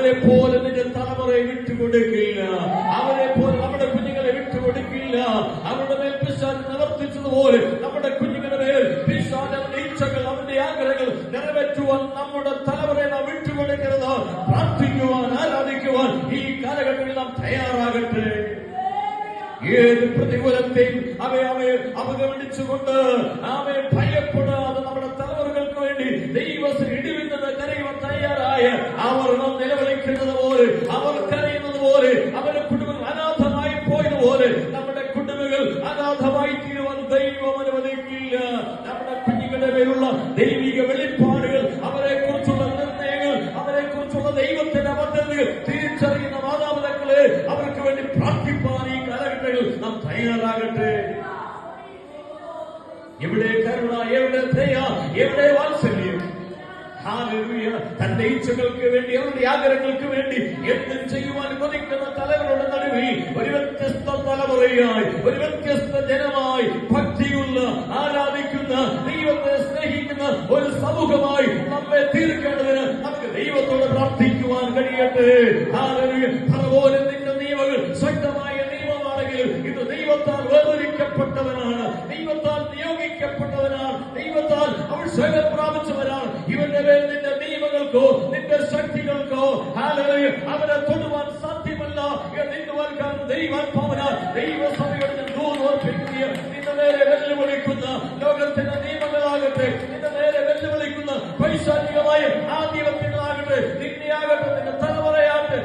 അവരെ പോലെ നിന്റെ തലമുറയെ വിട്ടുകൊടുക്കില്ല. അവരെ പോലെ നമ്മുടെ കുഞ്ഞുങ്ങളെ വിട്ടുകൊടുക്കില്ല. അവരുടെ മേൽ പിശാച് നിവർത്തിച്ചതുപോലെ നമ്മുടെ കുഞ്ഞുങ്ങളുടെ മേൽ പിശാചിന്റെ ഇച്ഛകൾ, അവന്റെ ആഗ്രഹങ്ങൾ നിറവേറ്റുവാൻ നമ്മുടെ തലമുറയെ നാം വിട്ടുകൊടുക്കരുത്. പ്രാർത്ഥിക്കുവാൻ, ആരാധിക്കുവാൻ ഈ കാലഘട്ടത്തിൽ നാം തയ്യാറാകട്ടെ. ഏത് പ്രതികൂലത്തെയും അവയെ അവഗണിച്ചുകൊണ്ട് അവയെ ഭയപ്പെടാതെ നമ്മുടെ തലമുറകൾക്ക് വേണ്ടി ദൈവത്തിന് ഇടിവിന്നത് കരയുവാൻ തയ്യാറായ അവർ നാം നിലവിളിക്കുന്നത് പോലെ, അവർ കരയുന്നത് പോലെ, അവരുടെ കുടുംബങ്ങൾ അനാഥമായി പോയതുപോലെ നമ്മുടെ കുടുംബങ്ങൾ അനാഥമായി തീരുവാൻ ദൈവം അനുവദിക്കില്ല. നമ്മുടെ കുഞ്ഞുങ്ങളുടെ മേലുള്ള ദൈവിക വെളിപ്പാടുകൾ, അവരെ കുറിച്ചുള്ള നിർണയങ്ങൾ, അവരെ കുറിച്ചുള്ള ദൈവത്തിന്റെ പദ്ധതികൾ തിരിച്ചറിയുന്ന മാതാപിതാക്കളെ അവർക്ക് വേണ്ടി പ്രാർത്ഥിപ്പാൻ ഈ കാലഘട്ടങ്ങളിൽ നാം തയ്യാറാകട്ടെ. എവിടെ കരുണ, എവിടെ ദയ, എവിടെ വാത്സല്യം? ഹല്ലേലൂയ. തന്റെ ഇച്ഛകൾക്ക് വേണ്ടി, അവരുടെ ആഗ്രഹങ്ങൾക്ക് വേണ്ടി എന്തും ചെയ്യുവാൻ കൊതിക്കുന്ന തലമുറയുടെ നടുവിൽ ഒരു വ്യത്യസ്ത തലമുറയായി, ഒരു വ്യത്യസ്ത ജനമായി, ഭക്തിയുള്ള, ആരാധിക്കുന്ന, ദൈവത്തെ സ്നേഹിക്കുന്ന ഒരു സമൂഹമായി നമ്മെ തീർക്കേണ്ടതിന് നമുക്ക് ദൈവത്തോട് പ്രാർത്ഥിക്കുവാൻ കഴിയട്ടെ. ഹല്ലേലൂയ. അതുപോലെ നിന്റെ നിയമങ്ങൾ ശക്തമായ നിയമമാണെങ്കിലും ഇത് ദൈവത്താൽ വേർതിരിക്കപ്പെട്ടവനാണ്, ദൈവത്താൽ നിയോഗിക്കപ്പെട്ടവനാണ്, ദൈവത്താൽ അഭിഷേകം പ്രാപിച്ചവരാണ്. ഇവന്റെ മേൽ നിന്റെ നിയമങ്ങൾക്കോ നിന്റെ ശക്തികൾക്കോ ഹല്ലേലൂയ അവരെ തൊടുവാൻ സാധ്യമല്ല എന്ന് വാഗ്ദാനം ദൈവാത്മാവിനാൽ ദൈവസഭയുടെ ദൂതോർപ്പിക്കുക. നിന്റെ നേരെ വെല്ലുവിളിക്കുന്ന ലോകത്തിന്റെ നിയമങ്ങളാകട്ടെ, നിന്റെ നേരെ വെല്ലുവിളിക്കുന്ന പൈശാചികമായ ആധിപത്യങ്ങളാകട്ടെ, നിന്നെയാകട്ടെ, നിന്റെ തലമുറയാകട്ടെ,